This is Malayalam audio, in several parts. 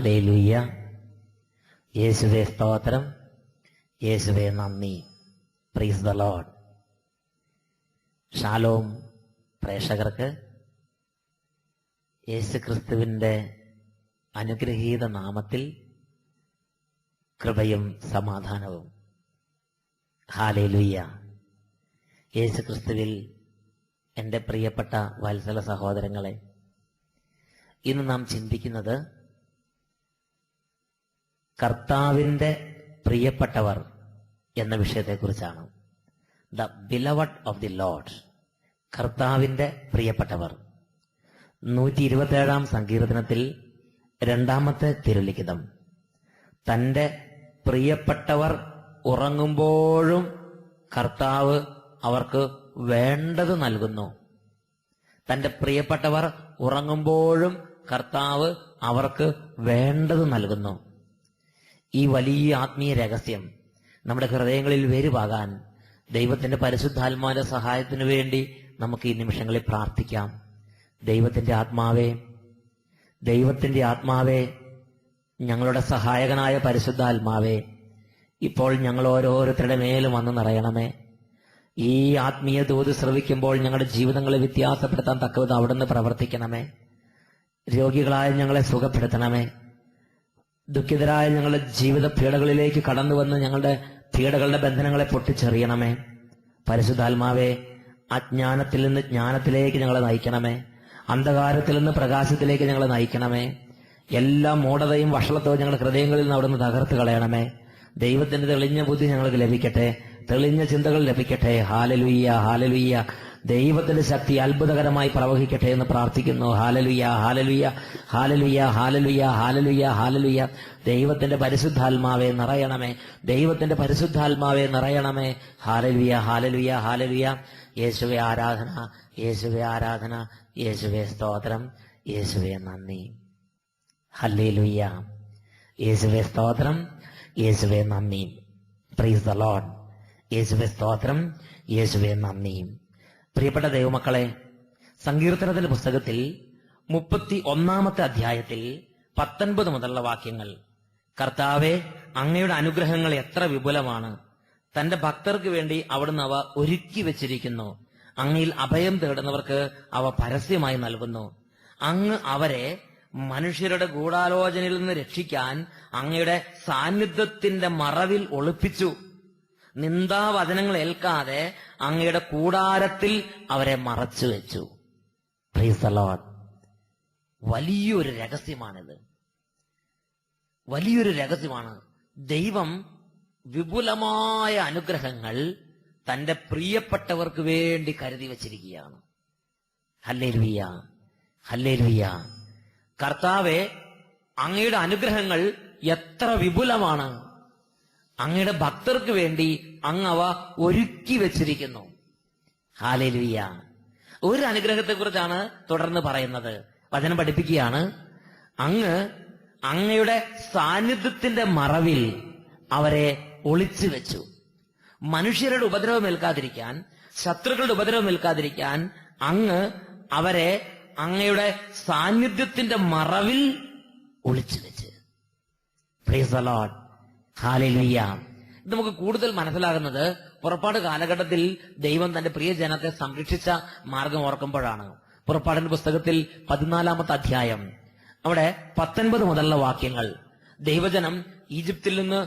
ഹല്ലേലൂയ. യേശുവേ സ്തോത്രം, യേശുവേ നന്ദി. Praise the Lord. ഷാലോം പ്രേക്ഷകർക്ക് യേശുക്രിസ്തുവിന്റെ അനുഗ്രഹീത നാമത്തിൽ കൃപയും സമാധാനവും. ഹല്ലേലൂയ. യേശുക്രിസ്തുവിൽ എൻ്റെ പ്രിയപ്പെട്ട വത്സല സഹോദരങ്ങളെ, ഇന്ന് നാം ചിന്തിക്കുന്നത് കർത്താവിൻ്റെ പ്രിയപ്പെട്ടവർ എന്ന വിഷയത്തെക്കുറിച്ചാണ്. The beloved of the Lord. കർത്താവിൻ്റെ പ്രിയപ്പെട്ടവർ. 127 സങ്കീർത്തനത്തിൽ 2 തിരുലിഖിതം. തൻ്റെ പ്രിയപ്പെട്ടവർ ഉറങ്ങുമ്പോഴും കർത്താവ് അവർക്ക് വേണ്ടത് നൽകുന്നു. തൻ്റെ പ്രിയപ്പെട്ടവർ ഉറങ്ങുമ്പോഴും കർത്താവ് അവർക്ക് വേണ്ടത് നൽകുന്നു. ഈ വലിയ ആത്മീയ രഹസ്യം നമ്മുടെ ഹൃദയങ്ങളിൽ വേരുവാകാൻ ദൈവത്തിന്റെ പരിശുദ്ധാത്മാവിന്റെ സഹായത്തിനു വേണ്ടി നമുക്ക് ഈ നിമിഷങ്ങളിൽ പ്രാർത്ഥിക്കാം. ദൈവത്തിന്റെ ആത്മാവേ, ഞങ്ങളുടെ സഹായകനായ പരിശുദ്ധാത്മാവേ, ഇപ്പോൾ ഞങ്ങൾ ഓരോരുത്തരുടെ മേലും വന്ന് നിറയണമേ. ഈ ആത്മീയ ദൂത് ശ്രവിക്കുമ്പോൾ ഞങ്ങളുടെ ജീവിതങ്ങളെ വ്യത്യാസപ്പെടുത്താൻ തക്കവിധം അവിടുന്ന് പ്രവർത്തിക്കണമേ. രോഗികളായ ഞങ്ങളെ സുഖപ്പെടുത്തണമേ. ദുഃഖിതരായ ഞങ്ങളുടെ ജീവിത പീഡകളിലേക്ക് കടന്നു വന്ന് ഞങ്ങളുടെ പീഡകളുടെ ബന്ധനങ്ങളെ പൊട്ടിച്ചെറിയണമേ. പരിശുദ്ധാത്മാവേ, അജ്ഞാനത്തിൽ നിന്ന് ജ്ഞാനത്തിലേക്ക് ഞങ്ങളെ നയിക്കണമേ. അന്ധകാരത്തിൽ നിന്ന് പ്രകാശത്തിലേക്ക് ഞങ്ങളെ നയിക്കണമേ. എല്ലാ മൂഢതയും വഷളത്വവും ഞങ്ങളുടെ ഹൃദയങ്ങളിൽ നിന്ന് അവിടുന്ന് തകർത്ത് കളയണമേ. ദൈവത്തിന്റെ തെളിഞ്ഞ ബുദ്ധി ഞങ്ങൾക്ക് ലഭിക്കട്ടെ, തെളിഞ്ഞ ചിന്തകൾ ലഭിക്കട്ടെ. ഹല്ലേലൂയ, ഹല്ലേലൂയ. ദൈവത്തിന്റെ ശക്തി അത്ഭുതകരമായി പ്രവഹിക്കട്ടെ എന്ന് പ്രാർത്ഥിക്കുന്നു. ഹല്ലേലൂയ, ഹല്ലേലൂയ, ഹല്ലേലൂയ, ഹല്ലേലൂയ, ഹല്ലേലൂയ, ഹല്ലേലൂയ. ദൈവത്തിന്റെ പരിശുദ്ധാത്മാവേ നിറയണമേ, ദൈവത്തിന്റെ പരിശുദ്ധാത്മാവേ നിറയണമേ. ഹല്ലേലൂയ, ഹല്ലേലൂയ, ഹല്ലേലൂയ. യേശുവേ ആരാധന, യേശുവേ ആരാധന, യേശുവേ സ്തോത്രം, യേശുവേ നന്ദി. ഹല്ലേലൂയ. യേശുവേ സ്തോത്രം, യേശുവേ നന്ദി. Praise the Lord. യേശുവേ സ്തോത്രം, യേശുവേ നന്ദി. പ്രിയപ്പെട്ട ദൈവമക്കളെ, സങ്കീർത്തനത്തിന്റെ പുസ്തകത്തിൽ 31 അധ്യായത്തിൽ 19 മുതലുള്ള വാക്യങ്ങൾ. കർത്താവെ, അങ്ങയുടെ അനുഗ്രഹങ്ങൾ എത്ര വിപുലമാണ്. തന്റെ ഭക്തർക്ക് വേണ്ടി അവിടുന്ന് അവ ഒരുക്കി വെച്ചിരിക്കുന്നു. അങ്ങയിൽ അഭയം തേടുന്നവർക്ക് അവ പരസ്യമായി നൽകുന്നു. അങ്ങ് അവരെ മനുഷ്യരുടെ ഗൂഢാലോചനയിൽ നിന്ന് രക്ഷിക്കാൻ അങ്ങയുടെ സാന്നിധ്യത്തിന്റെ മറവിൽ ഒളിപ്പിച്ചു. നിന്ദാവചനങ്ങൾ ഏൽക്കാതെ അങ്ങയുടെ കൂടാരത്തിൽ അവരെ മറച്ചു വെച്ചു. Praise the Lord. വലിയൊരു രഹസ്യമാണിത്, വലിയൊരു രഹസ്യമാണ്. ദൈവം വിപുലമായ അനുഗ്രഹങ്ങൾ തന്റെ പ്രിയപ്പെട്ടവർക്ക് വേണ്ടി കരുതി വച്ചിരിക്കുകയാണ്. Hallelujah, hallelujah. കർത്താവെ, അങ്ങയുടെ അനുഗ്രഹങ്ങൾ എത്ര വിപുലമാണ്. അങ്ങയുടെ ഭക്തർക്ക് വേണ്ടി അങ്ങ് അവ ഒരുക്കി വെച്ചിരിക്കുന്നു. ഹല്ലേലൂയ. ഒരു അനുഗ്രഹത്തെ കുറിച്ചാണ് തുടർന്ന് പറയുന്നത്. വചനം പഠിപ്പിക്കുകയാണ്, അങ്ങയുടെ സാന്നിധ്യത്തിന്റെ മറവിൽ അവരെ ഒളിച്ചു വെച്ചു. മനുഷ്യരുടെ ഉപദ്രവം ഏൽക്കാതിരിക്കാൻ, ശത്രുക്കളുടെ ഉപദ്രവം ഏൽക്കാതിരിക്കാൻ അങ്ങ് അവരെ അങ്ങയുടെ സാന്നിധ്യത്തിന്റെ മറവിൽ ഒളിച്ചു വെച്ച്. Praise the Lord. ഹല്ലേലൂയ. ഇത് നമുക്ക് കൂടുതൽ മനസ്സിലാകുന്നത് പുറപ്പാട് കാലഘട്ടത്തിൽ ദൈവം തന്റെ പ്രിയ ജനത്തെ സംരക്ഷിച്ച മാർഗം ഓർക്കുമ്പോഴാണ്. പുറപ്പാടിന്റെ പുസ്തകത്തിൽ 14 അധ്യായം, അവിടെ 19 മുതലുള്ള വാക്യങ്ങൾ. ദൈവജനം ഈജിപ്തിൽ നിന്ന്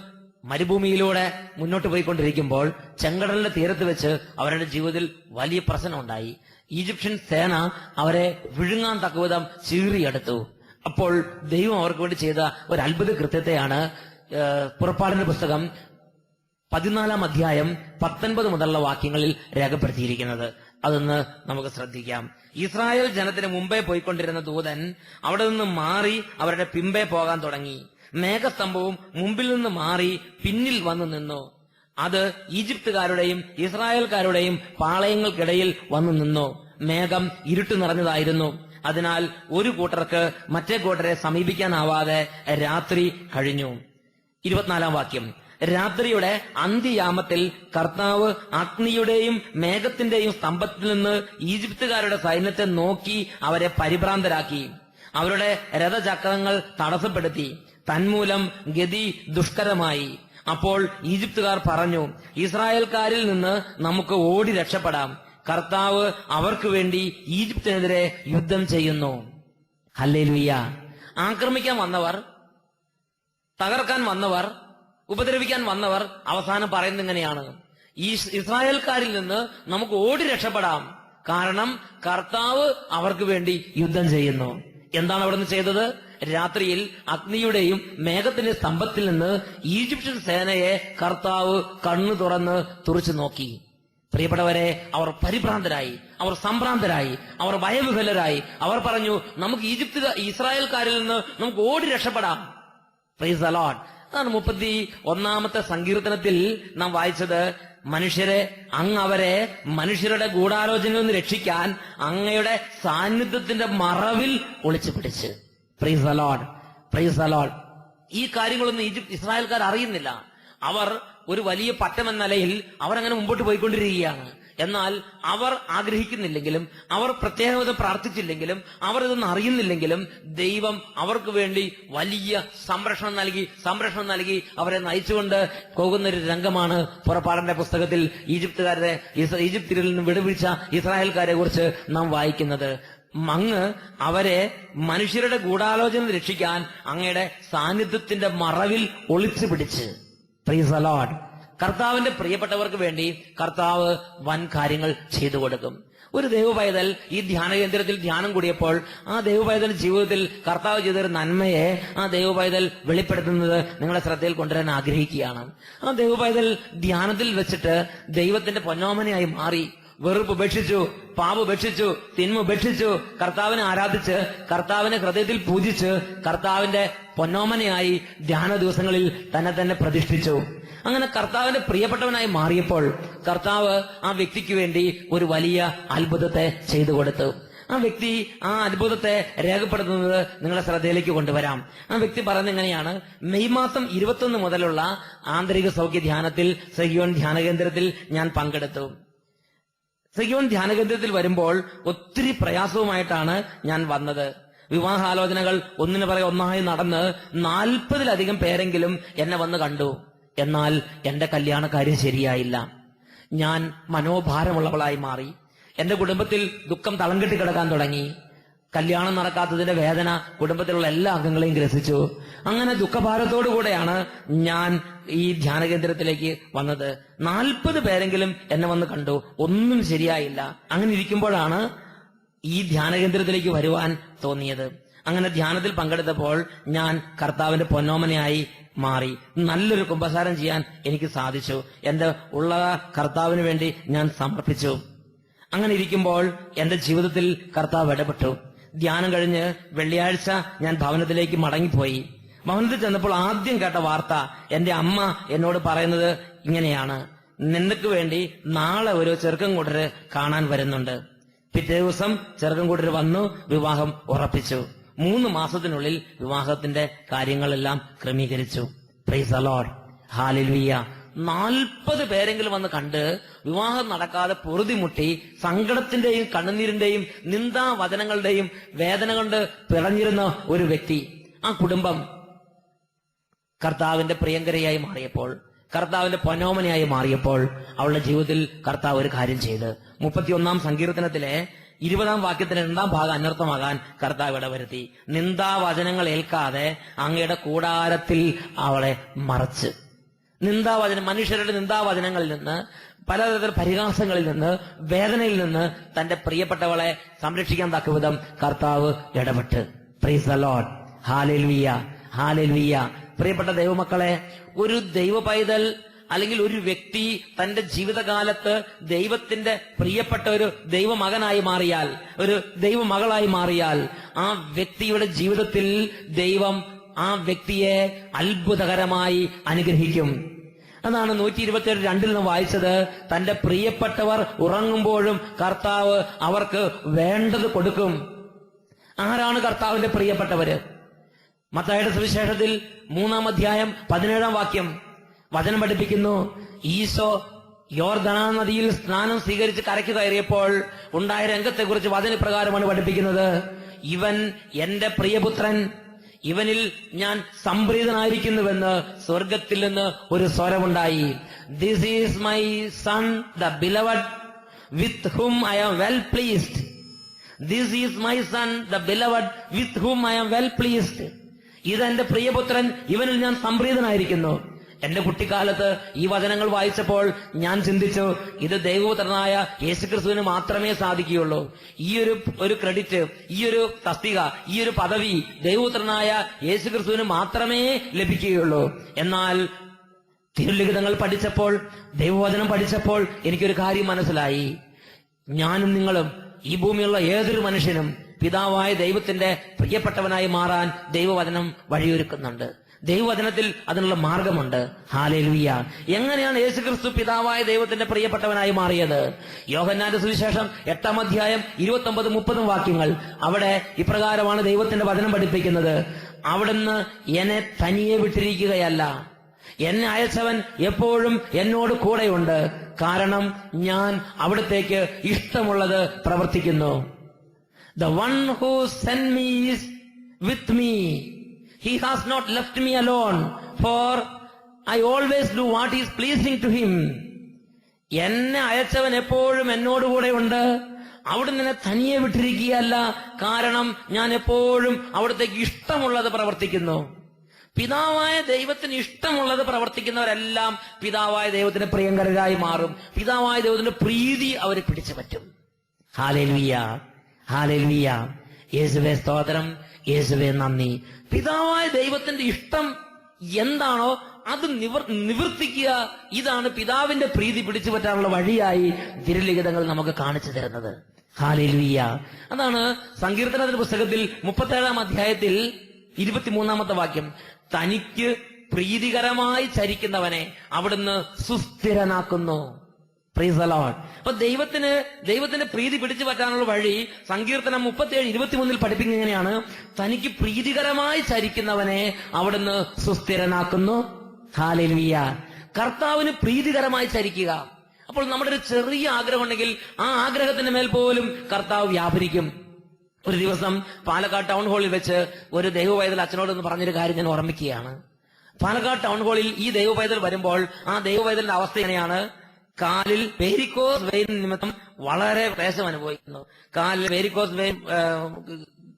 മരുഭൂമിയിലൂടെ മുന്നോട്ട് പോയിക്കൊണ്ടിരിക്കുമ്പോൾ ചെങ്കടലിന്റെ തീരത്ത് വെച്ച് അവരുടെ ജീവിതത്തിൽ വലിയ പ്രശ്നം ഉണ്ടായി. ഈജിപ്ഷ്യൻ സേന അവരെ വിഴുങ്ങാൻ തക്കവിധം ചീറിയെടുത്തു. അപ്പോൾ ദൈവം അവർക്ക് വേണ്ടി ചെയ്ത ഒരു അത്ഭുത കൃത്യത്തെയാണ് പുറപ്പാടിന്റെ പുസ്തകം 14 അധ്യായം 19 മുതലുള്ള വാക്യങ്ങളിൽ രേഖപ്പെടുത്തിയിരിക്കുന്നത്. അതൊന്ന് നമുക്ക് ശ്രദ്ധിക്കാം. ഇസ്രായേൽ ജനത്തിന് മുമ്പേ പോയിക്കൊണ്ടിരുന്ന ദൂതൻ അവിടെ നിന്ന് മാറി അവരുടെ പിമ്പേ പോകാൻ തുടങ്ങി. മേഘസ്തംഭവും മുമ്പിൽ നിന്ന് മാറി പിന്നിൽ വന്നു നിന്നു. അത് ഈജിപ്തുകാരുടെയും ഇസ്രായേൽക്കാരുടെയും പാളയങ്ങൾക്കിടയിൽ വന്നു നിന്നു. മേഘം ഇരുട്ട് നിറഞ്ഞതായിരുന്നു. അതിനാൽ ഒരു കൂട്ടർക്ക് മറ്റേ കൂട്ടരെ സമീപിക്കാനാവാതെ രാത്രി കഴിഞ്ഞു. 24 വാക്യം. രാത്രിയുടെ അന്ത്യയാമത്തിൽ കർത്താവ് അഗ്നിയുടെയും മേഘത്തിന്റെയും സ്തംഭത്തിൽ നിന്ന് ഈജിപ്തുകാരുടെ സൈന്യത്തെ നോക്കി അവരെ പരിഭ്രാന്തരാക്കി. അവരുടെ രഥചക്രങ്ങൾ തടസ്സപ്പെടുത്തി. തന്മൂലം ഗതി ദുഷ്കരമായി. അപ്പോൾ ഈജിപ്തുകാർ പറഞ്ഞു, ഇസ്രായേൽക്കാരിൽ നിന്ന് നമുക്ക് ഓടി രക്ഷപ്പെടാം. കർത്താവ് അവർക്ക് വേണ്ടി ഈജിപ്തിനെതിരെ യുദ്ധം ചെയ്യുന്നു. ഹല്ലേലൂയ. ആക്രമിക്കാൻ വന്നവർ, തകർക്കാൻ വന്നവർ, ഉപദ്രവിക്കാൻ വന്നവർ അവസാനം പറയുന്നത് ഇങ്ങനെയാണ്, ഈ ഇസ്രായേൽക്കാരിൽ നിന്ന് നമുക്ക് ഓടി രക്ഷപ്പെടാം, കാരണം കർത്താവ് അവർക്ക് വേണ്ടി യുദ്ധം ചെയ്യുന്നു. എന്താണ് അവിടുന്ന് ചെയ്തത്? രാത്രിയിൽ അഗ്നിയുടെയും മേഘത്തിന്റെ സ്തംഭത്തിൽ നിന്ന് ഈജിപ്ഷ്യൻ സേനയെ കർത്താവ് കണ്ണു തുറന്ന് തുറച്ചു നോക്കി. പ്രിയപ്പെട്ടവരെ, അവർ പരിഭ്രാന്തരായി, അവർ സംഭ്രാന്തരായി, അവർ ഭയവിഹ്വലരായി. അവർ പറഞ്ഞു, നമുക്ക് ഇസ്രായേൽക്കാരിൽ നിന്ന് നമുക്ക് ഓടി രക്ഷപ്പെടാം. Price the Lord. അതാണ് 31-ാമത്തെ സങ്കീർത്തനത്തിൽ നാം വായിച്ചത്. മനുഷ്യരെ, അങ്ങ് അവരെ മനുഷ്യരുടെ ഗൂഢാലോചനയിൽ നിന്ന് രക്ഷിക്കാൻ അങ്ങയുടെ സാന്നിധ്യത്തിന്റെ മറവിൽ ഒളിച്ചു പിടിച്ച്. Price the Lord, praise the Lord. ഈ കാര്യങ്ങളൊന്നും ഇസ്രായേൽക്കാർ അറിയുന്നില്ല. അവർ ഒരു വലിയ പട്ടം എന്ന നിലയിൽ അവരങ്ങനെ മുമ്പോട്ട് പോയിക്കൊണ്ടിരിക്കുകയാണ്. എന്നാൽ അവർ ആഗ്രഹിക്കുന്നില്ലെങ്കിലും, അവർ പ്രത്യേകത പ്രാർത്ഥിച്ചില്ലെങ്കിലും, അവർ ഇതൊന്നും അറിയുന്നില്ലെങ്കിലും ദൈവം അവർക്ക് വേണ്ടി വലിയ സംരക്ഷണം നൽകി അവരെ നയിച്ചുകൊണ്ട് പോകുന്ന ഒരു രംഗമാണ് പുറപ്പാടിന്റെ പുസ്തകത്തിൽ ഈജിപ്തിൽ നിന്ന് വിടുവിച്ച ഇസ്രായേൽക്കാരെ കുറിച്ച് നാം വായിക്കുന്നത്. അങ്ങ് അവരെ മനുഷ്യരുടെ ഗൂഢാലോചന രക്ഷിക്കാൻ അങ്ങയുടെ സാന്നിധ്യത്തിന്റെ മറവിൽ ഒളിച്ചു പിടിച്ച്. Price the Lord. കർത്താവിന്റെ പ്രിയപ്പെട്ടവർക്ക് വേണ്ടി കർത്താവ് വൻ കാര്യങ്ങൾ ചെയ്തു കൊടുക്കും. ഒരു ദൈവപൈതൽ ഈ ധ്യാന കേന്ദ്രത്തിൽ ധ്യാനം കൂടിയപ്പോൾ ആ ദൈവപൈതൽ ജീവിതത്തിൽ കർത്താവ് ചെയ്തൊരു നന്മയെ ആ ദൈവപൈതൽ വെളിപ്പെടുത്തുന്നത് നിങ്ങളെ ശ്രദ്ധയിൽ കൊണ്ടുവരാൻ ആഗ്രഹിക്കുകയാണ്. ആ ദൈവപൈതൽ ധ്യാനത്തിൽ വെച്ചിട്ട് ദൈവത്തിന്റെ പൊന്നോമനയായി മാറി. വെറുപ്പ് ഉപേക്ഷിച്ചു, പാപം ഉപേക്ഷിച്ചു, തിന്മ ഉപേക്ഷിച്ചു, കർത്താവിനെ ആരാധിച്ച്, കർത്താവിനെ ഹൃദയത്തിൽ പൂജിച്ച്, കർത്താവിന്റെ പൊന്നോമനയായി ധ്യാന ദിവസങ്ങളിൽ തന്നെ പ്രതിഷ്ഠിച്ചു. അങ്ങനെ കർത്താവിന്റെ പ്രിയപ്പെട്ടവനായി മാറിയപ്പോൾ കർത്താവ് ആ വ്യക്തിക്ക് വേണ്ടി ഒരു വലിയ അത്ഭുതത്തെ ചെയ്തു കൊടുത്തു. ആ വ്യക്തി ആ അത്ഭുതത്തെ രേഖപ്പെടുത്തുന്നത് നിങ്ങളുടെ ശ്രദ്ധയിലേക്ക് കൊണ്ടുവരാം. ആ വ്യക്തി പറയുന്നത് എങ്ങനെയാണ്? മെയ് മാസം 21 മുതലുള്ള ആന്തരിക സൗഖ്യ ധ്യാനത്തിൽ സിയോൻ ധ്യാന കേന്ദ്രത്തിൽ ഞാൻ പങ്കെടുത്തു. സിയോൻ ധ്യാന കേന്ദ്രത്തിൽ വരുമ്പോൾ ഒത്തിരി പ്രയാസവുമായിട്ടാണ് ഞാൻ വന്നത്. വിവാഹാലോചനകൾ ഒന്നിനു പുറകെ ഒന്നായി നടന്ന് 40-ലധികം പേരെങ്കിലും എന്നെ വന്ന് കണ്ടു. എന്നാൽ എന്റെ കല്യാണക്കാര്യം ശരിയായില്ല. ഞാൻ മനോഭാരമുള്ളവളായി മാറി. എന്റെ കുടുംബത്തിൽ ദുഃഖം തളം കെട്ടി കിടക്കാൻ തുടങ്ങി. കല്യാണം നടക്കാത്തതിന്റെ വേദന കുടുംബത്തിലുള്ള എല്ലാ അംഗങ്ങളെയും ഗ്രസിച്ചു. അങ്ങനെ ദുഃഖഭാരത്തോടുകൂടെയാണ് ഞാൻ ഈ ധ്യാന കേന്ദ്രത്തിലേക്ക് വന്നത്. 40 പേരെങ്കിലും എന്നെ വന്ന് കണ്ടു. ഒന്നും ശരിയായില്ല. അങ്ങനെ ഇരിക്കുമ്പോഴാണ് ഈ ധ്യാന കേന്ദ്രത്തിലേക്ക് വരുവാൻ തോന്നിയത്. അങ്ങനെ ധ്യാനത്തിൽ പങ്കെടുത്തപ്പോൾ ഞാൻ കർത്താവിന്റെ പൊന്നോമനയായി മാറി. നല്ലൊരു കുമ്പസാരം ചെയ്യാൻ എനിക്ക് സാധിച്ചു. എന്റെ ഉള്ള കർത്താവിന് വേണ്ടി ഞാൻ സമർപ്പിച്ചു. അങ്ങനെ ഇരിക്കുമ്പോൾ എന്റെ ജീവിതത്തിൽ കർത്താവ് ഇടപെട്ടു. ധ്യാനം കഴിഞ്ഞ് വെള്ളിയാഴ്ച ഞാൻ ഭവനത്തിലേക്ക് മടങ്ങിപ്പോയി. ഭവനത്തിൽ ചെന്നപ്പോൾ ആദ്യം കേട്ട വാർത്ത എന്റെ അമ്മ എന്നോട് പറയുന്നത് ഇങ്ങനെയാണ്: നിനക്ക് വേണ്ടി നാളെ ഒരു ചെറുക്കൻകൂട്ടര് കാണാൻ വരുന്നുണ്ട്. പിറ്റേ ദിവസം ചെറുക്കൻകൂട്ടര് വന്നു, വിവാഹം ഉറപ്പിച്ചു. 3 മാസത്തിനുള്ളിൽ വിവാഹത്തിന്റെ കാര്യങ്ങളെല്ലാം ക്രമീകരിച്ചു. Price the Lord, hallelujah. 40 പേരെങ്കിലും വന്ന് കണ്ട് വിവാഹം നടക്കാതെ പൊറുതിമുട്ടി സങ്കടത്തിന്റെയും കണ്ണുനീരിന്റെയും നിന്ദാവചനങ്ങളുടെയും വേദന കൊണ്ട് പിറഞ്ഞിരുന്ന ഒരു വ്യക്തി, ആ കുടുംബം കർത്താവിന്റെ പ്രിയങ്കരയായി മാറിയപ്പോൾ, കർത്താവിന്റെ പൊന്നോമനയായി മാറിയപ്പോൾ അവളുടെ ജീവിതത്തിൽ കർത്താവ് ഒരു കാര്യം ചെയ്ത് 31-ാം സങ്കീർത്തനത്തിലെ 20-ാം വാക്യത്തിന്റെ 2-ാം ഭാഗം അനർത്ഥമാകാൻ കർത്താവ് ഇടവരുത്തി. നിന്ദാവചനങ്ങൾ ഏൽക്കാതെ അങ്ങയുടെ കൂടാരത്തിൽ അവളെ മറച്ച്. മനുഷ്യരുടെ നിന്ദാവചനങ്ങളിൽ നിന്ന്, പലതരത്തിൽ പരിഹാസങ്ങളിൽ നിന്ന്, വേദനയിൽ നിന്ന് തന്റെ പ്രിയപ്പെട്ടവളെ സംരക്ഷിക്കാൻ തക്കവിധം കർത്താവ് ഇടപെട്ട്. Price the Lord, hallelujah, hallelujah. പ്രിയപ്പെട്ട ദൈവമക്കളെ, ഒരു ദൈവ പൈതൽ അല്ലെങ്കിൽ ഒരു വ്യക്തി തന്റെ ജീവിതകാലത്ത് ദൈവത്തിന്റെ പ്രിയപ്പെട്ട ഒരു ദൈവമകനായി മാറിയാൽ, ഒരു ദൈവമകളായി മാറിയാൽ, ആ വ്യക്തിയുടെ ജീവിതത്തിൽ ദൈവം ആ വ്യക്തിയെ അത്ഭുതകരമായി അനുഗ്രഹിക്കും. അതാണ് 127:2 നാം വായിച്ചത്. തന്റെ പ്രിയപ്പെട്ടവർ ഉറങ്ങുമ്പോഴും കർത്താവ് അവർക്ക് വേണ്ടത് കൊടുക്കും. ആരാണ് കർത്താവിന്റെ പ്രിയപ്പെട്ടവര്? മത്തായിയുടെ സുവിശേഷത്തിൽ 3-ാം അധ്യായം 17-ാം വാക്യം വചനം പഠിപ്പിക്കുന്നു. ഈശോ യോർദാൻ നദിയിൽ സ്നാനം സ്വീകരിച്ച് കരയ്ക്ക് കയറിയപ്പോൾ ഉണ്ടായ രംഗത്തെക്കുറിച്ച് വചനപ്രകാരമാണ് പഠിപ്പിക്കുന്നത്. ഇവൻ എന്റെ പ്രിയപുത്രൻ, ഇവനിൽ ഞാൻ സംപ്രീതനായിരിക്കുന്നുവെന്ന് സ്വർഗത്തിൽ നിന്ന് ഒരു സ്വരമുണ്ടായി. This is my son the beloved with whom I am well pleased. This is my son the beloved with whom I am well pleased. ഇതെന്റെ പ്രിയപുത്രൻ, ഇവനിൽ ഞാൻ സംപ്രീതനായിരിക്കുന്നു. എന്റെ കുട്ടിക്കാലത്ത് ഈ വചനങ്ങൾ വായിച്ചപ്പോൾ ഞാൻ ചിന്തിച്ചു, ഇത് ദൈവപുത്രനായ യേശുക്രിസ്തുവിന് മാത്രമേ സാധിക്കുകയുള്ളൂ. ഈ ഒരു ക്രെഡിറ്റ്, ഈ ഒരു തസ്തിക, ഈ ഒരു പദവി ദൈവപുത്രനായ യേശുക്രിസ്തുവിന് മാത്രമേ ലഭിക്കുകയുള്ളൂ. എന്നാൽ തിരുലിഖിതങ്ങൾ പഠിച്ചപ്പോൾ, ദൈവവചനം പഠിച്ചപ്പോൾ എനിക്കൊരു കാര്യം മനസ്സിലായി. ഞാനും നിങ്ങളും, ഈ ഭൂമിയുള്ള ഏതൊരു മനുഷ്യനും പിതാവായ ദൈവത്തിന്റെ പ്രിയപ്പെട്ടവനായി മാറാൻ ദൈവവചനം വഴിയൊരുക്കുന്നുണ്ട്. ദൈവവചനത്തിൽ അതിനുള്ള മാർഗമുണ്ട്. ഹല്ലേലൂയ. എങ്ങനെയാണ് യേശുക്രിസ്തു പിതാവായ ദൈവത്തിന്റെ പ്രിയപ്പെട്ടവനായി മാറിയത്? യോഹന്നാന്റെ സുവിശേഷം 8-ാം അധ്യായം 29-30 വാക്യങ്ങൾ. അവിടെ ഇപ്രകാരമാണ് ദൈവത്തിന്റെ വചനം പഠിപ്പിക്കുന്നത്. അവിടുന്ന് എന്നെ തനിയെ വിട്ടിരിക്കുകയല്ല, എന്നെ അയച്ചവൻ എപ്പോഴും എന്നോട് കൂടെയുണ്ട്. കാരണം ഞാൻ അവിടത്തേക്ക് ഇഷ്ടമുള്ളത് പ്രവർത്തിക്കുന്നു. The one who sent me is with me. He has not left me alone, for I always do what is pleasing to him. എന്നെ അയച്ചവൻ എപ്പോഴും എന്നോടുകൂടെയുണ്ട്. അവിടുന്ന് എന്നെ തനിയെ വിട്ടിരിക്കുകയല്ല, കാരണം ഞാൻ എപ്പോഴും അവിടത്തേക്ക് ഇഷ്ടമുള്ളത് പ്രവർത്തിക്കുന്നു. പിതാവായ ദൈവത്തിന് ഇഷ്ടമുള്ളത് പ്രവർത്തിക്കുന്നവരെല്ലാം പിതാവായ ദൈവത്തിന് പ്രിയങ്കരായി മാറും. പിതാവായ ദൈവത്തിന്റെ പ്രീതി അവർ പിടിച്ചു പറ്റും. ഹല്ലേലൂയ, ഹല്ലേലൂയ. യേശുവേ സ്തോത്രം, യേശുവേ നന്ദി. പിതാവായ ദൈവത്തിന്റെ ഇഷ്ടം എന്താണോ അത് നിവർത്തിക്കുക, ഇതാണ് പിതാവിന്റെ പ്രീതി പിടിച്ചു പറ്റാനുള്ള വഴിയായി തിരുലിഖിതങ്ങൾ നമുക്ക് കാണിച്ചു തരുന്നത്. ഹല്ലേലൂയ. അതാണ് സങ്കീർത്തനത്തിന്റെ പുസ്തകത്തിൽ 37-ാം അധ്യായത്തിൽ 23-ാമത്തെ വാക്യം. തനിക്ക് പ്രീതികരമായി ചരിക്കുന്നവനെ അവിടുന്ന് സുസ്ഥിരനാക്കുന്നു. Price the Lord. അപ്പൊ ദൈവത്തിന്റെ പ്രീതി പിടിച്ചു പറ്റാനുള്ള വഴി സങ്കീർത്തനം 37:23 പഠിപ്പിക്കുന്നത് എങ്ങനെയാണ്? തനിക്ക് പ്രീതികരമായി ചരിക്കുന്നവനെ അവിടുന്ന് സുസ്ഥിരനാക്കുന്നു. ഹല്ലേലൂയ. കർത്താവിന് പ്രീതികരമായി ചരിക്കുക. അപ്പോൾ നമ്മുടെ ഒരു ചെറിയ ആഗ്രഹം ഉണ്ടെങ്കിൽ ആ ആഗ്രഹത്തിന്റെ മേൽ പോലും കർത്താവ് വ്യാപരിക്കും. ഒരു ദിവസം പാലക്കാട് ടൗൺ ഹാളിൽ വെച്ച് ഒരു ദൈവപൈതൽ അച്ഛനോടൊന്ന് പറഞ്ഞൊരു കാര്യം ഞാൻ ഓർമ്മിക്കുകയാണ്. പാലക്കാട് ടൗൺ ഹാളിൽ ഈ ദൈവപൈതൽ വരുമ്പോൾ ആ ദൈവപൈതലിന്റെ അവസ്ഥ എങ്ങനെയാണ്? കാലിൽ വെരിക്കോസ് വെയിൻ നിമിത്തം വളരെ ക്ലേശം അനുഭവിക്കുന്നു. കാലിൽ വെരിക്കോസ് വെയിൻ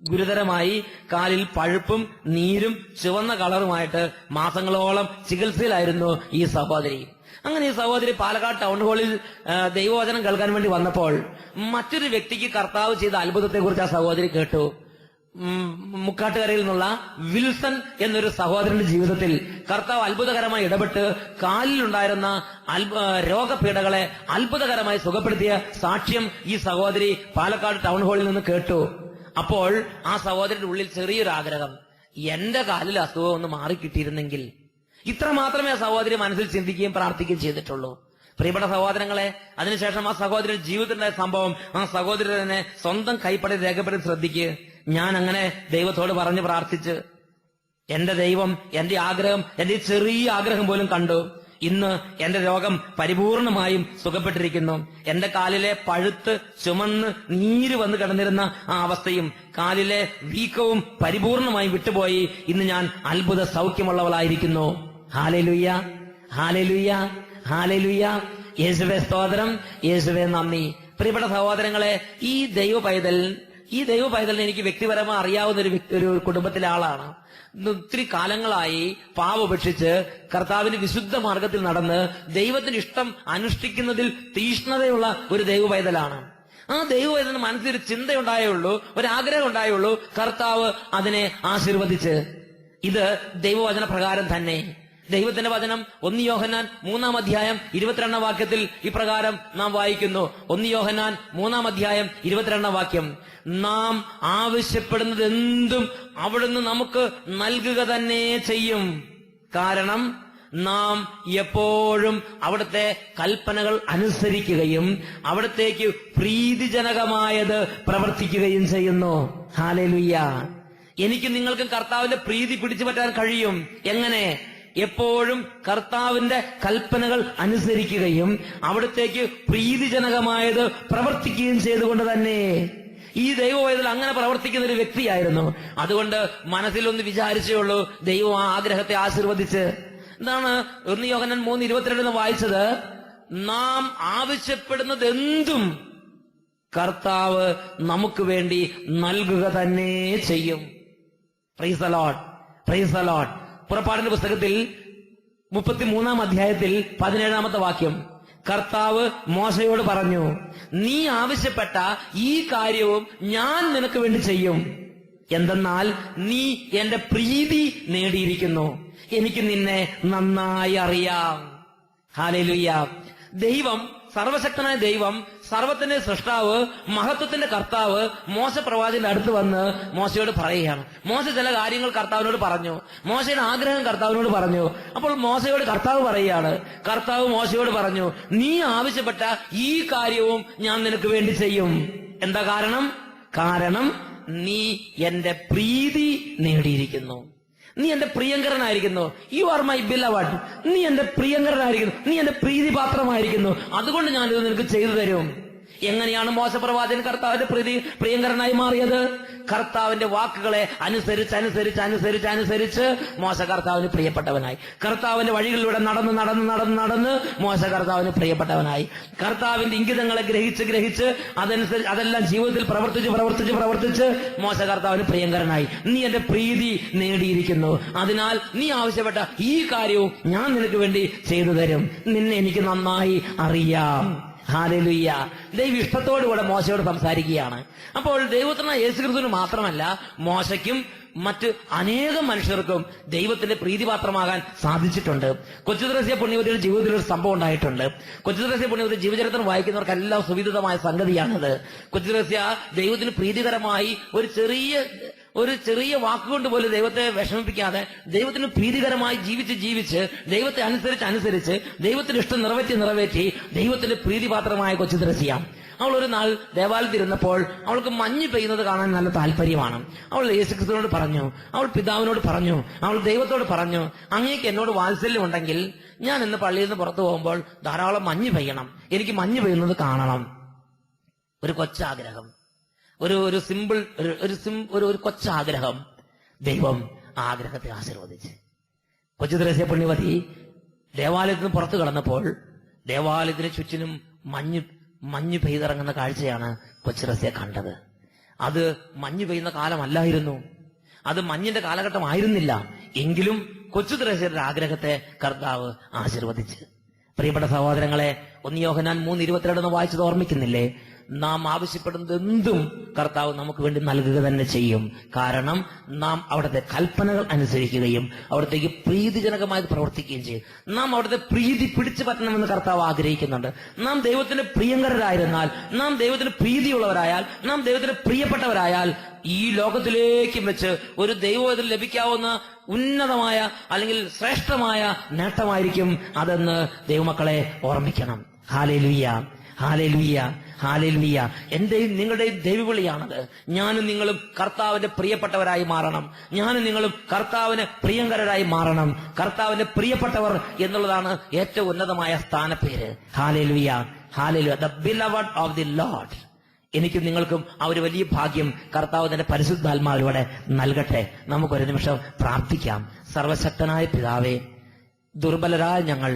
ഗുരുതരമായി, കാലിൽ പഴുപ്പും നീരും ചുവന്ന കളറുമായിട്ട് മാസങ്ങളോളം ചികിത്സയിലായിരുന്നു ഈ സഹോദരി. അങ്ങനെ ഈ സഹോദരി പാലക്കാട് ടൗൺ ഹാളിൽ ദൈവവചനം കേൾക്കാൻ വേണ്ടി വന്നപ്പോൾ മറ്റൊരു വ്യക്തിക്ക് കർത്താവ് ചെയ്ത അത്ഭുതത്തെ കുറിച്ച് ആ സഹോദരി കേട്ടു. മുക്കാട്ടുകരയിൽ നിന്നുള്ള വിൽസൺ എന്നൊരു സഹോദരന്റെ ജീവിതത്തിൽ കർത്താവ് അത്ഭുതകരമായി ഇടപെട്ട് കാലിലുണ്ടായിരുന്ന രോഗപീഠകളെ അത്ഭുതകരമായി സുഖപ്പെടുത്തിയ സാക്ഷ്യം ഈ സഹോദരി പാലക്കാട് ടൗൺ ഹാളിൽ നിന്ന് കേട്ടു. അപ്പോൾ ആ സഹോദരിയുടെ ഉള്ളിൽ ചെറിയൊരു ആഗ്രഹം, എന്റെ കാലിൽ അസുഖം ഒന്ന് മാറിക്കിട്ടിയിരുന്നെങ്കിൽ. ഇത്ര മാത്രമേ ആ സഹോദരി മനസ്സിൽ ചിന്തിക്കുകയും പ്രാർത്ഥിക്കുകയും ചെയ്തിട്ടുള്ളൂ. പ്രിയപ്പെട്ട സഹോദരങ്ങളെ, അതിനുശേഷം ആ സഹോദരിയുടെ ജീവിതത്തിലെ സംഭവം ആ സഹോദരി തന്നെ സ്വന്തം കൈപ്പടി രേഖപ്പെടുത്തി ശ്രദ്ധിക്കുക. ഞാൻ അങ്ങനെ ദൈവത്തോട് പറഞ്ഞ് പ്രാർത്ഥിച്ച് എന്റെ ദൈവം എന്റെ ആഗ്രഹം, എന്റെ ചെറിയ ആഗ്രഹം പോലും കണ്ടു. ഇന്ന് എന്റെ രോഗം പരിപൂർണമായും സുഖപ്പെട്ടിരിക്കുന്നു. എന്റെ കാലിലെ പഴുത്ത് ചുമന്ന് നീര് വന്ന് കിടന്നിരുന്ന ആ അവസ്ഥയും കാലിലെ വീക്കവും പരിപൂർണമായും വിട്ടുപോയി. ഇന്ന് ഞാൻ അത്ഭുത സൗഖ്യമുള്ളവളായിരിക്കുന്നു. ഹല്ലേലൂയ, ഹല്ലേലൂയ, ഹല്ലേലൂയ. യേശുവേ സ്തോത്രം, യേശുവേ നന്ദി. പ്രിയപ്പെട്ട സഹോദരങ്ങളെ, ഈ ദൈവ പൈതലിനെ എനിക്ക് വ്യക്തിപരമായി അറിയാവുന്ന ഒരു കുടുംബത്തിലെ ആളാണ്. ഒത്തിരി കാലങ്ങളായി പാപപേക്ഷിച്ച് കർത്താവിന്റെ വിശുദ്ധ മാർഗത്തിൽ നടന്ന് ദൈവത്തിന് ഇഷ്ടം അനുഷ്ഠിക്കുന്നതിൽ തീഷ്ണതയുള്ള ഒരു ദൈവ പൈതലാണ്. ആ ദൈവ പൈതലിന് മനസ്സിലൊരു ചിന്തയുണ്ടായുള്ളൂ, ഒരു ആഗ്രഹം ഉണ്ടായുള്ളൂ. കർത്താവ് അതിനെ ആശീർവദിച്ച്. ഇത് ദൈവവചന പ്രകാരം തന്നെ. ദൈവത്തിന്റെ വചനം 1 യോഹന്നാൻ 3-ാം അധ്യായം 22-ാം വാക്യത്തിൽ ഇപ്രകാരം നാം വായിക്കുന്നു. 1 യോഹന്നാൻ 3-ാം അധ്യായം 22-ാം വാക്യം. നാം ആവശ്യപ്പെടുന്നത് എന്തും അവിടുന്ന് നമുക്ക് നൽകുക തന്നെ ചെയ്യും. കാരണം നാം എപ്പോഴും അവിടുത്തെ കൽപ്പനകൾ അനുസരിക്കുകയും അവിടത്തേക്ക് പ്രീതിജനകമായത് പ്രവർത്തിക്കുകയും ചെയ്യുന്നു. ഹല്ലേലൂയ. എനിക്ക് നിങ്ങൾക്കും കർത്താവിന്റെ പ്രീതി പിടിച്ചു പറ്റാൻ കഴിയും. എങ്ങനെ? എപ്പോഴും കർത്താവിന്റെ കൽപ്പനകൾ അനുസരിക്കുകയും അവിടത്തേക്ക് പ്രീതിജനകമായത് പ്രവർത്തിക്കുകയും ചെയ്തുകൊണ്ട് തന്നെ. ഈ ദൈവവേദന അങ്ങനെ പ്രവർത്തിക്കുന്ന ഒരു വ്യക്തിയായിരുന്നു. അതുകൊണ്ട് മനസ്സിലൊന്ന് വിചാരിച്ചേ ഉള്ളൂ, ദൈവം ആ ആഗ്രഹത്തെ ആശീർവദിച്ച്. എന്താണ് 1 യോഹന്നാൻ 3:22 വായിച്ചത്? നാം ആവശ്യപ്പെടുന്നത് എന്തും കർത്താവ് നമുക്ക് വേണ്ടി നൽകുക തന്നെ ചെയ്യും. Praise the Lord, praise the Lord. പുറപ്പാടിന്റെ പുസ്തകത്തിൽ 33-ാം അധ്യായത്തിൽ 17-ാമത്തെ വാക്യം, കർത്താവ് മോശയോട് പറഞ്ഞു, നീ ആവശ്യപ്പെട്ട ഈ കാര്യവും ഞാൻ നിനക്ക് വേണ്ടി ചെയ്യും. എന്തെന്നാൽ നീ എന്റെ പ്രീതി നേടിയിരിക്കുന്നു, എനിക്ക് നിന്നെ നന്നായി അറിയാം. ഹല്ലേലൂയ. ദൈവം, സർവശക്തനായ ദൈവം, സർവത്തിന്റെ സൃഷ്ടാവ്, മഹത്വത്തിന്റെ കർത്താവ് മോശ പ്രവാചകന്റെ അടുത്ത് വന്ന് മോശയോട് പറയുകയാണ്. മോശ ചില കാര്യങ്ങൾ കർത്താവിനോട് പറഞ്ഞു, മോശയുടെ ആഗ്രഹം കർത്താവിനോട് പറഞ്ഞു. അപ്പോൾ മോശയോട് കർത്താവ് പറയുകയാണ്, കർത്താവ് മോശയോട് പറഞ്ഞു, നീ ആവശ്യപ്പെട്ട ഈ കാര്യവും ഞാൻ നിനക്ക് വേണ്ടി ചെയ്യും. എന്താ കാരണം? കാരണം നീ എന്റെ പ്രീതി നേടിയിരിക്കുന്നു, നീ എന്റെ പ്രിയങ്കരനായിരിക്കുന്നു. You are my beloved. നീ എന്റെ പ്രിയങ്കരനായിരിക്കുന്നു, നീ എന്റെ പ്രീതിപാത്രമായിരിക്കുന്നു. അതുകൊണ്ട് ഞാനിത് നിനക്ക് ചെയ്തു തരും. എങ്ങനെയാണ് മോശ പ്രവാചകൻ കർത്താവിന്റെ പ്രിയങ്കരനായി മാറിയത്? കർത്താവിന്റെ വാക്കുകളെ അനുസരിച്ച് അനുസരിച്ച് അനുസരിച്ച് അനുസരിച്ച് മോശ കർത്താവിന് പ്രിയപ്പെട്ടവനായി. കർത്താവിന്റെ വഴികളിലൂടെ നടന്ന് നടന്ന് നടന്ന് നടന്ന് മോശ കർത്താവിന് പ്രിയപ്പെട്ടവനായി. കർത്താവിന്റെ ഇംഗിതങ്ങളെ ഗ്രഹിച്ച് ഗ്രഹിച്ച് അതനുസരിച്ച് അതെല്ലാം ജീവിതത്തിൽ പ്രവർത്തിച്ച് പ്രവർത്തിച്ച് പ്രവർത്തിച്ച് മോശ കർത്താവിന് പ്രിയങ്കരനായി. നീ എന്റെ പ്രീതി നേടിയിരിക്കുന്നു, അതിനാൽ നീ ആവശ്യപ്പെട്ട ഈ കാര്യവും ഞാൻ നിനക്ക് വേണ്ടി ചെയ്തു തരും. നിന്നെ എനിക്ക് നന്നായി അറിയാം. ഹല്ലേലൂയ. ദൈവം ഇഷ്ടത്തോടുകൂടെ മോശയോട് സംസാരിക്കുകയാണ്. അപ്പോൾ ദൈവത്തിന് യേശുക്രിസ്തുവിന് മാത്രമല്ല, മോശയ്ക്കും മറ്റ് അനേകം മനുഷ്യർക്കും ദൈവത്തിന്റെ പ്രീതിപാത്രമാകാൻ സാധിച്ചിട്ടുണ്ട്. കൊച്ചുത്രേസ്യ പുണ്യവതിയുടെ ജീവിതത്തിൽ ഒരു സംഭവം ഉണ്ടായിട്ടുണ്ട്. കൊച്ചുത്രേസ്യ പുണ്യവതി ജീവചരിത്രം വായിക്കുന്നവർക്കെല്ലാം സുവിദിതമായ സംഗതിയാണത്. കൊച്ചുത്രേസ്യ ദൈവത്തിന് പ്രീതികരമായി ഒരു ചെറിയ വാക്കുകൊണ്ട് പോലും ദൈവത്തെ വിഷമിപ്പിക്കാതെ ദൈവത്തിന് പ്രീതികരമായി ജീവിച്ച് ദൈവത്തെ അനുസരിച്ച് ദൈവത്തിന്റെ ഇഷ്ടം നിറവേറ്റി ദൈവത്തിന്റെ പ്രീതിപാത്രമായ കൊച്ചുത്രേസ്യ. അവൾ ഒരു നാൾ ദേവാലയത്തിരുന്നപ്പോൾ അവൾക്ക് മഞ്ഞ് പെയ്യുന്നത് കാണാൻ നല്ല താല്പര്യമാണ്. അവൾ യേശുക്രിസ്തുവിനോട് പറഞ്ഞു, അവൾ പിതാവിനോട് പറഞ്ഞു, അവൾ ദൈവത്തോട് പറഞ്ഞു, അങ്ങേക്ക് എന്നോട് വാത്സല്യം ഉണ്ടെങ്കിൽ ഞാൻ ഇന്ന് പള്ളിയിൽ നിന്ന് പുറത്തു പോകുമ്പോൾ ധാരാളം മഞ്ഞ് പെയ്യണം, എനിക്ക് മഞ്ഞ് പെയ്യുന്നത് കാണണം. ഒരു കൊച്ചാഗ്രഹം, ഒരു സിമ്പിൾ ഒരു കൊച്ചാഗ്രഹം. ദൈവം ആഗ്രഹത്തെ ആശീർവദിച്ച് കൊച്ചുത്രേസ്യ പുണ്യവതി ദേവാലയത്തിന് പുറത്തു കടന്നപ്പോൾ ദേവാലയത്തിന് ചുറ്റിനും മഞ്ഞ് പെയ്തിറങ്ങുന്ന കാഴ്ചയാണ് കൊച്ചുത്രേസ്യ കണ്ടത്. അത് മഞ്ഞ് പെയ്യുന്ന കാലമല്ലായിരുന്നു, അത് മഞ്ഞിന്റെ കാലഘട്ടമായിരുന്നില്ല. എങ്കിലും കൊച്ചുത്രേസ്യയുടെ ആഗ്രഹത്തെ കർത്താവ് ആശീർവദിച്ച്. പ്രിയപ്പെട്ട സഹോദരങ്ങളെ, 1 യോഹന്നാൻ 3:22 വായിച്ചത് ഓർമ്മിക്കുന്നില്ലേ? നാം ആവശ്യപ്പെടുന്നത് എന്തും കർത്താവ് നമുക്ക് വേണ്ടി നൽകുക തന്നെ ചെയ്യും. കാരണം നാം അവിടുത്തെ കൽപ്പനകൾ അനുസരിക്കുകയും അവിടത്തേക്ക് പ്രീതിജനകമായി പ്രവർത്തിക്കുകയും ചെയ്യും. നാം അവിടുത്തെ പ്രീതി പിടിച്ചു പറ്റണമെന്ന് കർത്താവ് ആഗ്രഹിക്കുന്നുണ്ട്. നാം ദൈവത്തിന് പ്രിയങ്കരായിരുന്നാൽ, നാം ദൈവത്തിന് പ്രീതിയുള്ളവരായാൽ, നാം ദൈവത്തിന് പ്രിയപ്പെട്ടവരായാൽ ഈ ലോകത്തിലേക്കും വെച്ച് ഒരു ദൈവത്തിൽ ലഭിക്കാവുന്ന ഉന്നതമായ അല്ലെങ്കിൽ ശ്രേഷ്ഠമായ നേട്ടമായിരിക്കും അതെന്ന് ദൈവമക്കളെ ഓർമ്മിക്കണം. ഹല്ലേലൂയ, ഹല്ലേലൂയ, ഹല്ലേലൂയ. എന്റെയും നിങ്ങളുടെയും ദൈവവിളിയാണത്. ഞാനും നിങ്ങളും കർത്താവിന്റെ പ്രിയപ്പെട്ടവരായി മാറണം. ഞാനും നിങ്ങളും കർത്താവിന് പ്രിയങ്കരായി മാറണം. കർത്താവിന്റെ പ്രിയപ്പെട്ടവർ എന്നുള്ളതാണ് ഏറ്റവും ഉന്നതമായ സ്ഥാനപ്പേര്. ഹല്ലേലൂയ, ഹല്ലേലൂയ. The beloved of the Lord. എനിക്കും നിങ്ങൾക്കും ആ ഒരു വലിയ ഭാഗ്യം കർത്താവ് തന്റെ പരിശുദ്ധാത്മാവിലൂടെ നൽകട്ടെ. നമുക്കൊരു നിമിഷം പ്രാർത്ഥിക്കാം. സർവശക്തനായ പിതാവേ, ദുർബലരായ ഞങ്ങൾ,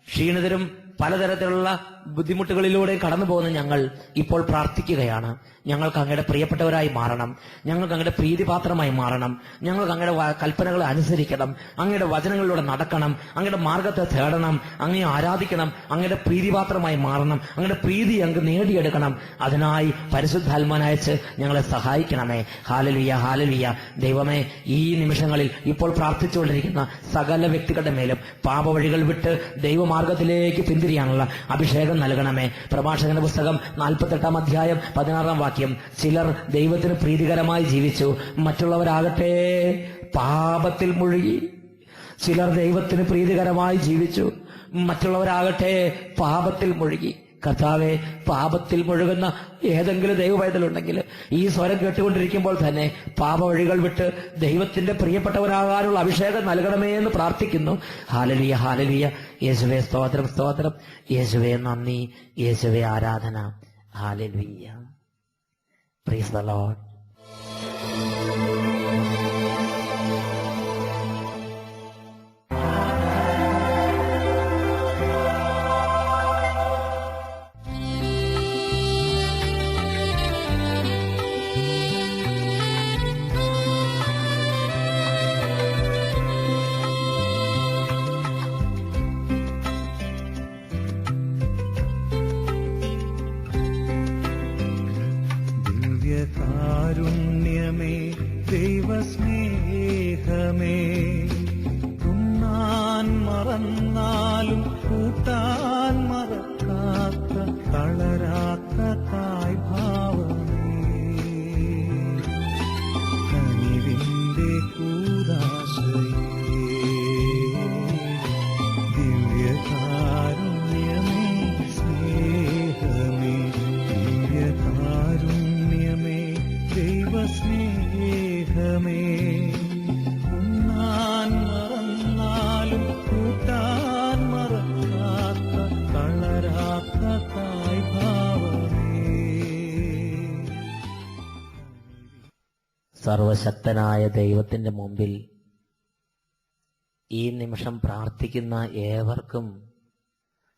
ക്ഷീണിതരും പലതരത്തിലുള്ള ബുദ്ധിമുട്ടുകളിലൂടെ കടന്നു പോകുന്ന ഞങ്ങൾ ഇപ്പോൾ പ്രാർത്ഥിക്കുകയാണ്. ഞങ്ങൾക്ക് അങ്ങയുടെ പ്രിയപ്പെട്ടവരായി മാറണം, ഞങ്ങൾക്ക് അങ്ങയുടെ പ്രീതിപാത്രമായി മാറണം, ഞങ്ങൾക്ക് അങ്ങയുടെ കൽപ്പനകളെ അനുസരിക്കണം, അങ്ങയുടെ വചനങ്ങളിലൂടെ നടക്കണം, അങ്ങയുടെ മാർഗത്തെ തേടണം, അങ്ങയെ ആരാധിക്കണം, അങ്ങയുടെ പ്രീതിപാത്രമായി മാറണം, അങ്ങയുടെ പ്രീതി അങ്ങ് നേടിയെടുക്കണം. അതിനായി പരിശുദ്ധാത്മാവനയച്ച് ഞങ്ങളെ സഹായിക്കണമേ. Hallelujah, hallelujah. ദൈവമേ, ഈ നിമിഷങ്ങളിൽ ഇപ്പോൾ പ്രാർത്ഥിച്ചുകൊണ്ടിരിക്കുന്ന സകല വ്യക്തികളുടെ മേലും പാപവഴികൾ വിട്ട് ദൈവമാർഗത്തിലേക്ക് പിന്തിരിയാനുള്ള അഭിഷേകം നൽകണമേ. പ്രഭാഷകന്റെ പുസ്തകം 48-ാം അധ്യായം 16-ാം വാക്യം, ചിലർ ദൈവത്തിന് പ്രീതികരമായി ജീവിച്ചു, മറ്റുള്ളവരാകട്ടെ പാപത്തിൽ മുഴുകി. ചിലർ ദൈവത്തിന് പ്രീതികരമായി ജീവിച്ചു, മറ്റുള്ളവരാകട്ടെ പാപത്തിൽ മുഴുകി. കർത്താവെ, പാപത്തിൽ മുഴുകുന്ന ഏതെങ്കിലും ദൈവപൈതലുണ്ടെങ്കിൽ ഈ സ്വരം കേട്ടുകൊണ്ടിരിക്കുമ്പോൾ തന്നെ പാപവഴികൾ വിട്ട് ദൈവത്തിന്റെ പ്രിയപ്പെട്ടവരാകാനുള്ള അഭിഷേകം നൽകണമേ എന്ന് പ്രാർത്ഥിക്കുന്നു. ഹല്ലേലൂയ, ഹല്ലേലൂയ. യേശുവേ സ്തോത്രം, സ്തോത്രം. യേശുവേ നന്ദി, യേശുവേ ആരാധന. ഹല്ലേലൂയ. Praise the Lord. കാരുണ്യമേ ദൈവസ്നേഹമേ, ഉണ്ണാൻ മറന്നാലും കൂട്ടാൻ മറക്കാത്ത തളരാത്ത തായ്ഭാവമേ, കനിവിന്റെ കൂദാശയേ, ദിവ്യകാരുണ്യമേ സ്നേഹമേ, ദിവ്യകാരുണ്യമേ ദൈവസ്നേഹമേ, ഉണ്ണാൻ മറന്നാലും കൂട്ടാൻ മറക്കാത്ത തളരാത്ത തായ്ഭാവമേ. സർവശക്തനായ ദൈവത്തിന്റെ മുമ്പിൽ ഈ നിമിഷം പ്രാർത്ഥിക്കുന്ന ഏവർക്കും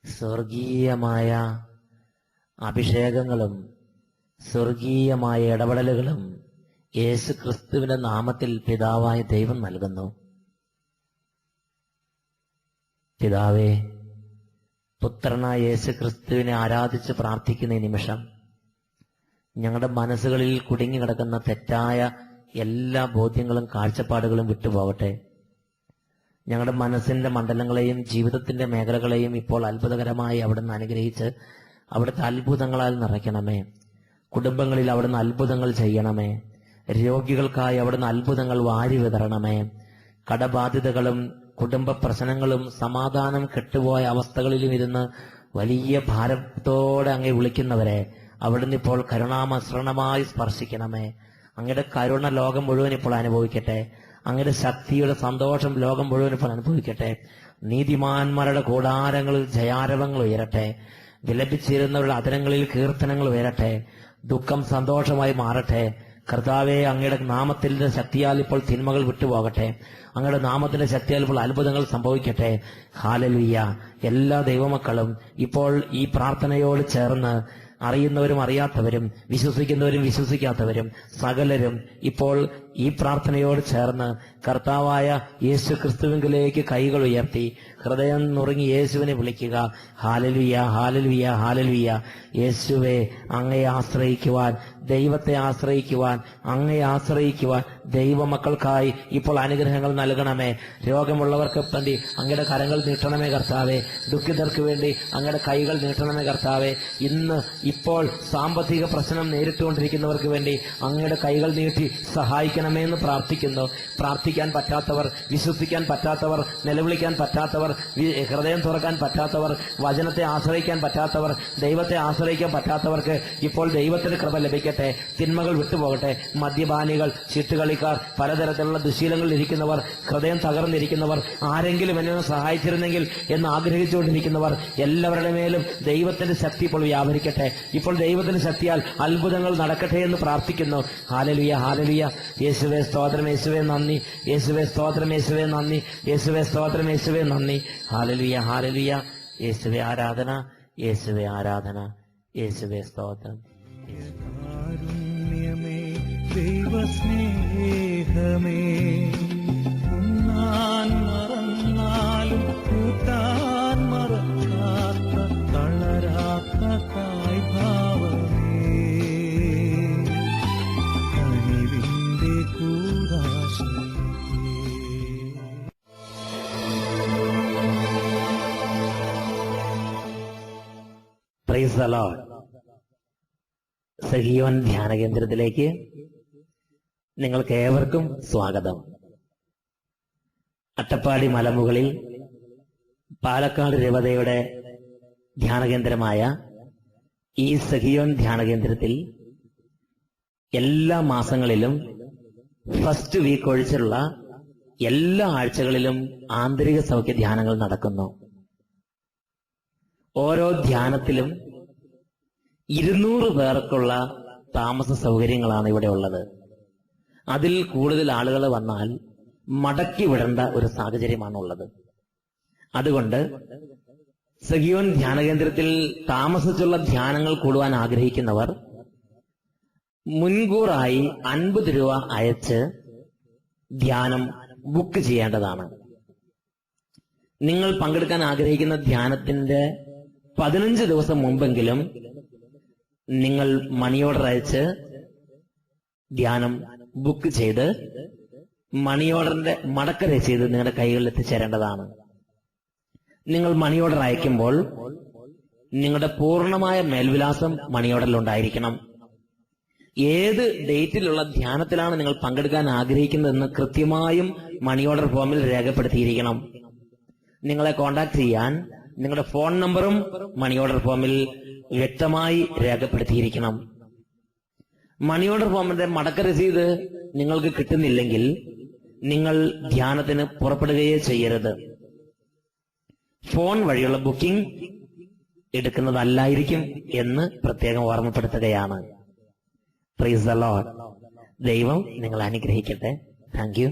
സ്വർഗീയമായ അഭിഷേകങ്ങളും സ്വർഗീയമായ ഇടപെടലുകളും യേശു ക്രിസ്തുവിന്റെ നാമത്തിൽ പിതാവായ ദൈവം നൽകുന്നു. പിതാവേ, പുത്രനായ യേശു ക്രിസ്തുവിനെ ആരാധിച്ച് പ്രാർത്ഥിക്കുന്ന ഈ നിമിഷം ഞങ്ങളുടെ മനസ്സുകളിൽ കുടുങ്ങിക്കിടക്കുന്ന തെറ്റായ എല്ലാ ബോധ്യങ്ങളും കാഴ്ചപ്പാടുകളും വിട്ടുപോകട്ടെ. ഞങ്ങളുടെ മനസ്സിന്റെ മണ്ഡലങ്ങളെയും ജീവിതത്തിന്റെ മേഖലകളെയും ഇപ്പോൾ അത്ഭുതകരമായി അവിടുന്ന് അനുഗ്രഹിച്ച് അവിടുത്തെ അത്ഭുതങ്ങളാൽ നിറയ്ക്കണമേ. കുടുംബങ്ങളിൽ അവിടുന്ന് അത്ഭുതങ്ങൾ ചെയ്യണമേ. രോഗികൾക്കായി അവിടുന്ന് അത്ഭുതങ്ങൾ വാരി വിതരണമേ. കടബാധ്യതകളും കുടുംബ പ്രശ്നങ്ങളും സമാധാനം കെട്ടുപോയ അവസ്ഥകളിലും ഇരുന്ന് വലിയ ഭാരത്തോടെ അങ്ങേ വിളിക്കുന്നവരെ അവിടുന്ന് ഇപ്പോൾ കരുണാമസൃണമായി സ്പർശിക്കണമേ. അങ്ങയുടെ കരുണ ലോകം മുഴുവൻ ഇപ്പോൾ അനുഭവിക്കട്ടെ. അങ്ങയുടെ ശക്തിയുടെ സന്തോഷം ലോകം മുഴുവൻ ഇപ്പോൾ അനുഭവിക്കട്ടെ. നീതിമാന്മാരുടെ കൂടാരങ്ങളിൽ ജയാരവങ്ങൾ ഉയരട്ടെ. വിലപിച്ചിരുന്നവരുടെ അധരങ്ങളിൽ കീർത്തനങ്ങൾ ഉയരട്ടെ. ദുഃഖം സന്തോഷമായി മാറട്ടെ. കർത്താവെ, അങ്ങയുടെ നാമത്തിന്റെ ശക്തിയാൽ ഇപ്പോൾ തിന്മകൾ വിട്ടുപോകട്ടെ. അങ്ങയുടെ നാമത്തിന്റെ ശക്തിയാൽ ഇപ്പോൾ അത്ഭുതങ്ങൾ സംഭവിക്കട്ടെ. ഹല്ലേലൂയ. എല്ലാ ദൈവമക്കളും ഇപ്പോൾ ഈ പ്രാർത്ഥനയോട് ചേർന്ന് അറിയുന്നവരും അറിയാത്തവരും വിശ്വസിക്കുന്നവരും വിശ്വസിക്കാത്തവരും സകലരും ഇപ്പോൾ ഈ പ്രാർത്ഥനയോട് ചേർന്ന് കർത്താവായ യേശു ക്രിസ്തുവിലേക്ക് കൈകൾ ഉയർത്തി ഹൃദയം നുറുങ്ങി യേശുവിനെ വിളിക്കുക. ഹല്ലേലൂയ, ഹല്ലേലൂയ, ഹല്ലേലൂയ. യേശുവേ, അങ്ങയെ ആശ്രയിക്കുവാൻ, ദൈവത്തെ ആശ്രയിക്കുവാൻ, അങ്ങയെ ആശ്രയിക്കുവാൻ ദൈവമക്കൾക്കായി ഇപ്പോൾ അനുഗ്രഹങ്ങൾ നൽകണമേ. രോഗമുള്ളവർക്ക് വേണ്ടി അങ്ങയുടെ കരങ്ങൾ നീട്ടണമേ കർത്താവേ. ദുഃഖിതർക്ക് വേണ്ടി അങ്ങയുടെ കൈകൾ നീട്ടണമേ കർത്താവേ. ഇന്ന് ഇപ്പോൾ സാമ്പത്തിക പ്രശ്നം നേരിട്ടുകൊണ്ടിരിക്കുന്നവർക്ക് വേണ്ടി അങ്ങയുടെ കൈകൾ നീട്ടി സഹായിക്കണമേ എന്ന് പ്രാർത്ഥിക്കുന്നു. പ്രാർത്ഥിക്കാൻ പറ്റാത്തവർ, വിശ്വസിക്കാൻ പറ്റാത്തവർ, നിലവിളിക്കാൻ പറ്റാത്തവർ, ഹൃദയം തുറക്കാൻ പറ്റാത്തവർ, വചനത്തെ ആശ്രയിക്കാൻ പറ്റാത്തവർ, ദൈവത്തെ ആശ്രയിക്കാൻ പറ്റാത്തവർക്ക് ഇപ്പോൾ ദൈവത്തിന്റെ കൃപ ലഭിക്കട്ടെ. തിന്മകൾ വിട്ടുപോകട്ടെ. മദ്യപാനികൾ, ചീട്ടുകളിക്കാർ, പലതരത്തിലുള്ള ദുശീലങ്ങളിൽ ഇരിക്കുന്നവർ, ഹൃദയം തകർന്നിരിക്കുന്നവർ, ആരെങ്കിലും എന്നെ സഹായിച്ചിരുന്നെങ്കിൽ എന്ന് ആഗ്രഹിച്ചുകൊണ്ടിരിക്കുന്നവർ, എല്ലാവരുടെ മേലും ദൈവത്തിന്റെ ശക്തി ഇപ്പോൾ വ്യാപരിക്കട്ടെ. ഇപ്പോൾ ദൈവത്തിന്റെ ശക്തിയാൽ അത്ഭുതങ്ങൾ നടക്കട്ടെ എന്ന് പ്രാർത്ഥിക്കുന്നു. ഹല്ലേലൂയ, ഹല്ലേലൂയ. യേശുവേ സ്തോത്രം, യേശുവേ നന്ദി, യേശുവേ സ്തോത്രം, യേശുവേ നന്ദി, യേശുവേ സ്തോത്രം, യേശുവേ നന്ദി. ഹല്ലേലൂയ, ഹല്ലേലൂയ. യേശുവേ ആരാധന, യേശുവേ ആരാധന, യേശുവേ സ്തോത്രം. കാരുണ്യമേ ദൈവസ്നേഹമേ, ഉണ്ണാൻ മറന്നാലും കൂട്ടാൻ മറക്കാത്ത തളരാത്ത തായ്ഭാവമേ, കനിവിന്റെ കൂദാശയേ. Praise the Lord. സഹീവൻ ധ്യാന കേന്ദ്രത്തിലേക്ക് നിങ്ങൾക്ക് ഏവർക്കും സ്വാഗതം. അട്ടപ്പാടി മലമുകളിൽ പാലക്കാട് രൂപതയുടെ ധ്യാനകേന്ദ്രമായ ഈ സഹീവൻ ധ്യാന കേന്ദ്രത്തിൽ എല്ലാ മാസങ്ങളിലും ഫസ്റ്റ് വീക്ക് ഒഴിച്ചുള്ള എല്ലാ ആഴ്ചകളിലും ആന്തരിക സൗഖ്യ ധ്യാനങ്ങൾ നടക്കുന്നു. ഓരോ ധ്യാനത്തിലും 200 പേർക്കുള്ള താമസ സൗകര്യങ്ങളാണ് ഇവിടെ ഉള്ളത്. അതിൽ കൂടുതൽ ആളുകൾ വന്നാൽ മടക്കി വിടേണ്ട ഒരു സാഹചര്യമാണുള്ളത്. അതുകൊണ്ട് സഗിയോൻ ധ്യാനകേന്ദ്രത്തിൽ താമസിച്ചുള്ള ധ്യാനങ്ങൾ കൂടുവാൻ ആഗ്രഹിക്കുന്നവർ മുൻകൂറായി 50 രൂപ അയച്ച് ധ്യാനം ബുക്ക് ചെയ്യേണ്ടതാണ്. നിങ്ങൾ പങ്കെടുക്കാൻ ആഗ്രഹിക്കുന്ന ധ്യാനത്തിന്റെ 15 ദിവസം മുമ്പെങ്കിലും നിങ്ങൾ മണി ഓർഡർ അയച്ച് ധ്യാനം ബുക്ക് ചെയ്ത് മണി ഓർഡറിന്റെ മടക്ക രസീത് നിങ്ങളുടെ കൈകളിൽ എത്തിച്ചേരേണ്ടതാണ്. നിങ്ങൾ മണി ഓർഡർ അയക്കുമ്പോൾ നിങ്ങളുടെ പൂർണ്ണമായ മേൽവിലാസം മണി ഓർഡറിൽ ഉണ്ടായിരിക്കണം. ഏത് ഡേറ്റിലുള്ള ധ്യാനത്തിലാണ് നിങ്ങൾ പങ്കെടുക്കാൻ ആഗ്രഹിക്കുന്നതെന്ന് കൃത്യമായും മണി ഓർഡർ ഫോമിൽ രേഖപ്പെടുത്തിയിരിക്കണം. നിങ്ങളെ കോൺടാക്ട് ചെയ്യാൻ നിങ്ങളുടെ ഫോൺ നമ്പറും മണി ഓർഡർ ഫോമിൽ വ്യക്തമായി രേഖപ്പെടുത്തിയിരിക്കണം. മണി ഓർഡർ ഫോമിന്റെ മടക്ക രസീത് നിങ്ങൾക്ക് കിട്ടുന്നില്ലെങ്കിൽ നിങ്ങൾ ധ്യാനത്തിന് പുറപ്പെടുകയേ ചെയ്യരുത്. ഫോൺ വഴിയുള്ള ബുക്കിംഗ് എടുക്കുന്നതല്ലായിരിക്കും എന്ന് പ്രത്യേകം ഓർമ്മപ്പെടുത്തുകയാണ്. Price the Lord. ദൈവം നിങ്ങളെ അനുഗ്രഹിക്കട്ടെ. Thank you.